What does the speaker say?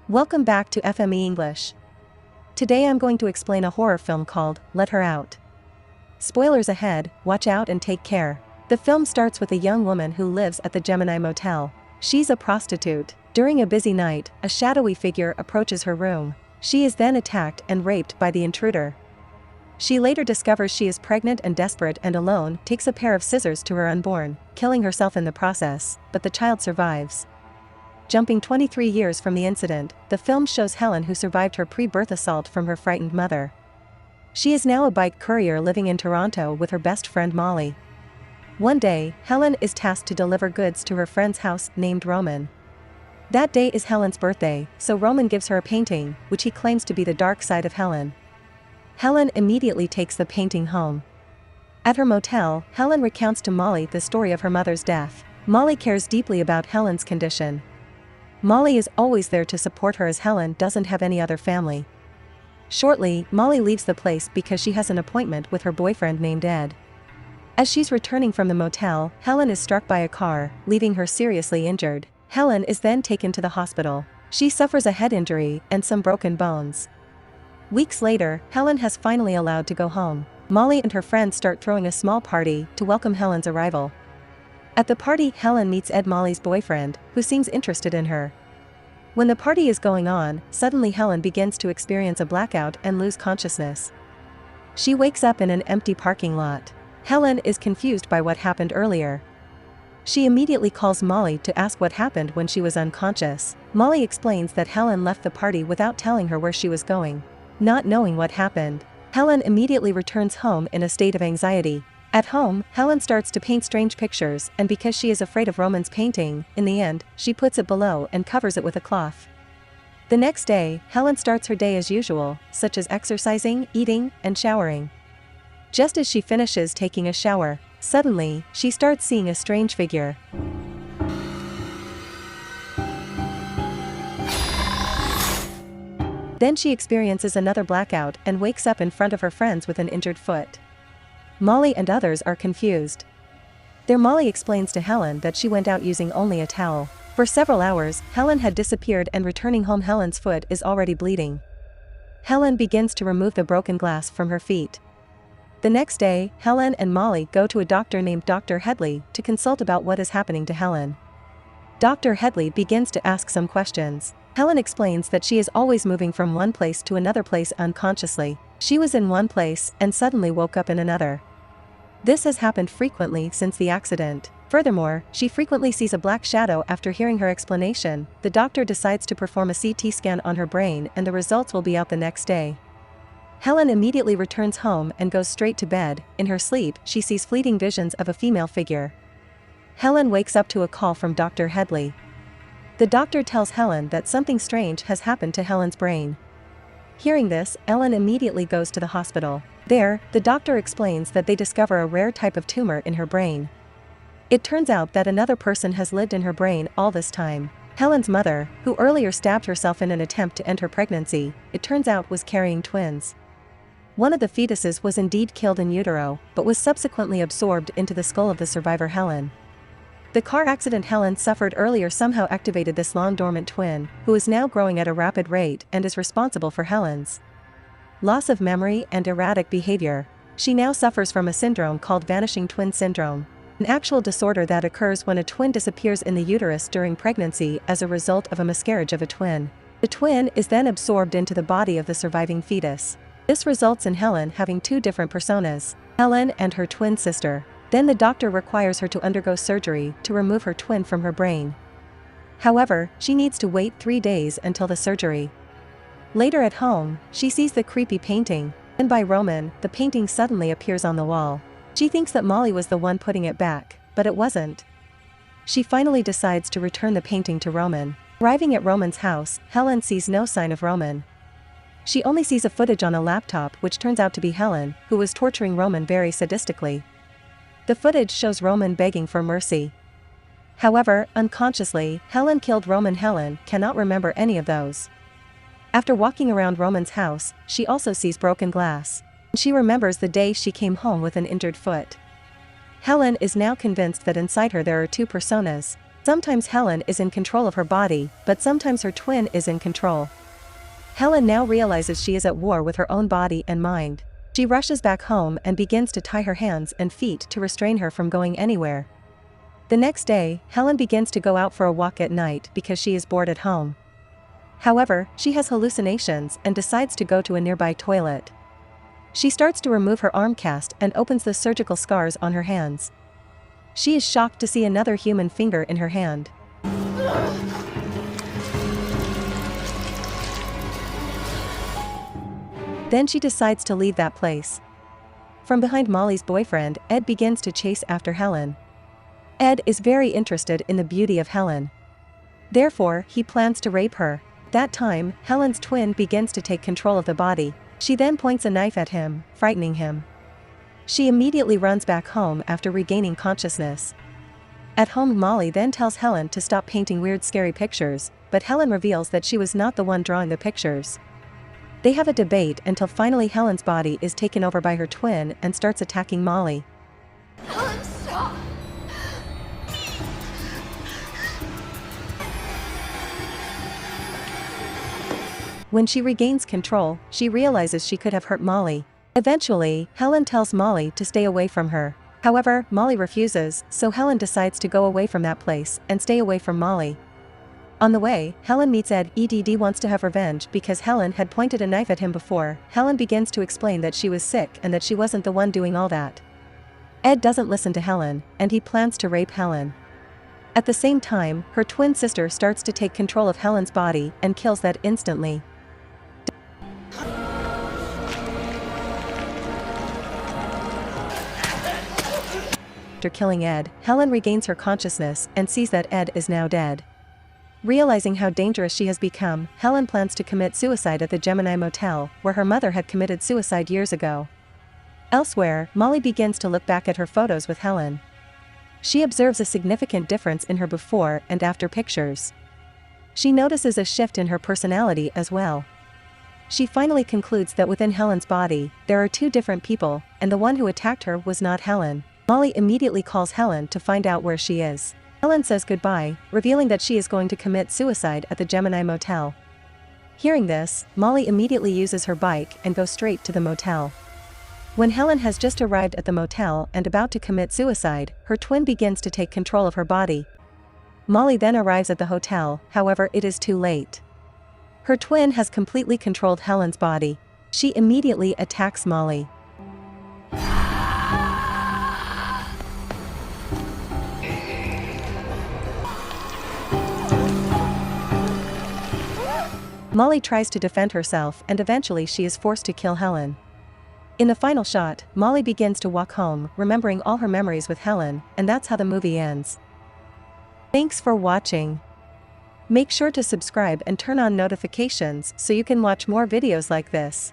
Welcome back to FME English. Today I'm going to explain a horror film called Let Her Out. Spoilers ahead, watch out and take care. The film starts with a young woman who lives at the Gemini Motel. She's a prostitute. During a busy night, a shadowy figure approaches her room. She is then attacked and raped by the intruder. She later discovers she is pregnant and desperate and alone, takes a pair of scissors to her unborn, killing herself in the process, but the child survives. Jumping 23 years from the incident, the film shows Helen who survived her pre-birth assault from her frightened mother. She is now a bike courier living in Toronto with her best friend Molly. One day, Helen is tasked to deliver goods to her friend's house named Roman. That day is Helen's birthday, so Roman gives her a painting, which he claims to be the dark side of Helen. Helen immediately takes the painting home. At her motel, Helen recounts to Molly the story of her mother's death. Molly cares deeply about Helen's condition. Molly is always there to support her as Helen doesn't have any other family. Shortly, Molly leaves the place because she has an appointment with her boyfriend named Ed. As she's returning from the motel, Helen is struck by a car, leaving her seriously injured. Helen is then taken to the hospital. She suffers a head injury and some broken bones. Weeks later, Helen has finally allowed to go home. Molly and her friends start throwing a small party to welcome Helen's arrival. At the party, Helen meets Ed, Molly's boyfriend, who seems interested in her. When the party is going on, suddenly Helen begins to experience a blackout and lose consciousness. She wakes up in an empty parking lot. Helen is confused by what happened earlier. She immediately calls Molly to ask what happened when she was unconscious. Molly explains that Helen left the party without telling her where she was going. Not knowing what happened, Helen immediately returns home in a state of anxiety. At home, Helen starts to paint strange pictures, and because she is afraid of Roman's painting, in the end, she puts it below and covers it with a cloth. The next day, Helen starts her day as usual, such as exercising, eating, and showering. Just as she finishes taking a shower, suddenly, she starts seeing a strange figure. Then she experiences another blackout and wakes up in front of her friends with an injured foot. Molly and others are confused. There, Molly explains to Helen that she went out using only a towel. For several hours, Helen had disappeared, and returning home, Helen's foot is already bleeding. Helen begins to remove the broken glass from her feet. The next day, Helen and Molly go to a doctor named Dr. Headley to consult about what is happening to Helen. Dr. Headley begins to ask some questions. Helen explains that she is always moving from one place to another place unconsciously. She was in one place and suddenly woke up in another. This has happened frequently since the accident. Furthermore, she frequently sees a black shadow. After hearing her explanation, the doctor decides to perform a CT scan on her brain, and the results will be out the next day. Helen immediately returns home and goes straight to bed. In her sleep, she sees fleeting visions of a female figure. Helen wakes up to a call from Dr. Headley. The doctor tells Helen that something strange has happened to Helen's brain. Hearing this, Helen immediately goes to the hospital. There, the doctor explains that they discover a rare type of tumor in her brain. It turns out that another person has lived in her brain all this time. Helen's mother, who earlier stabbed herself in an attempt to end her pregnancy, it turns out was carrying twins. One of the fetuses was indeed killed in utero, but was subsequently absorbed into the skull of the survivor Helen. The car accident Helen suffered earlier somehow activated this long-dormant twin, who is now growing at a rapid rate and is responsible for Helen's loss of memory and erratic behavior. She now suffers from a syndrome called vanishing twin syndrome, an actual disorder that occurs when a twin disappears in the uterus during pregnancy as a result of a miscarriage of a twin. The twin is then absorbed into the body of the surviving fetus. This results in Helen having two different personas, Helen and her twin sister. Then the doctor requires her to undergo surgery to remove her twin from her brain. However, she needs to wait 3 days until the surgery. Later at home, she sees the creepy painting, and by Roman, the painting suddenly appears on the wall. She thinks that Molly was the one putting it back, but it wasn't. She finally decides to return the painting to Roman. Arriving at Roman's house, Helen sees no sign of Roman. She only sees a footage on a laptop which turns out to be Helen, who was torturing Roman very sadistically. The footage shows Roman begging for mercy. However, unconsciously, Helen killed Roman. Helen cannot remember any of those. After walking around Roman's house, she also sees broken glass. She remembers the day she came home with an injured foot. Helen is now convinced that inside her there are two personas. Sometimes Helen is in control of her body, but sometimes her twin is in control. Helen now realizes she is at war with her own body and mind. She rushes back home and begins to tie her hands and feet to restrain her from going anywhere. The next day, Helen begins to go out for a walk at night because she is bored at home. However, she has hallucinations and decides to go to a nearby toilet. She starts to remove her arm cast and opens the surgical scars on her hands. She is shocked to see another human finger in her hand. Then she decides to leave that place. From behind, Molly's boyfriend, Ed, begins to chase after Helen. Ed is very interested in the beauty of Helen. Therefore, he plans to rape her. That time, Helen's twin begins to take control of the body. She then points a knife at him, frightening him. She immediately runs back home after regaining consciousness. At home, Molly then tells Helen to stop painting weird, scary pictures, but Helen reveals that she was not the one drawing the pictures. They have a debate until finally Helen's body is taken over by her twin and starts attacking Molly. Helen, stop! When she regains control, she realizes she could have hurt Molly. Eventually, Helen tells Molly to stay away from her. However, Molly refuses, so Helen decides to go away from that place and stay away from Molly. On the way, Helen meets Ed. Ed wants to have revenge because Helen had pointed a knife at him before. Helen begins to explain that she was sick and that she wasn't the one doing all that. Ed doesn't listen to Helen, and he plans to rape Helen. At the same time, her twin sister starts to take control of Helen's body and kills Ed instantly. After killing Ed, Helen regains her consciousness and sees that Ed is now dead. Realizing how dangerous she has become, Helen plans to commit suicide at the Gemini Motel, where her mother had committed suicide years ago. Elsewhere, Molly begins to look back at her photos with Helen. She observes a significant difference in her before and after pictures. She notices a shift in her personality as well. She finally concludes that within Helen's body, there are two different people, and the one who attacked her was not Helen. Molly immediately calls Helen to find out where she is. Helen says goodbye, revealing that she is going to commit suicide at the Gemini Motel. Hearing this, Molly immediately uses her bike and goes straight to the motel. When Helen has just arrived at the motel and about to commit suicide, her twin begins to take control of her body. Molly then arrives at the hotel, however it is too late. Her twin has completely controlled Helen's body. She immediately attacks Molly. Molly tries to defend herself and eventually she is forced to kill Helen. In the final shot, Molly begins to walk home, remembering all her memories with Helen, and that's how the movie ends. Thanks for watching. Make sure to subscribe and turn on notifications so you can watch more videos like this.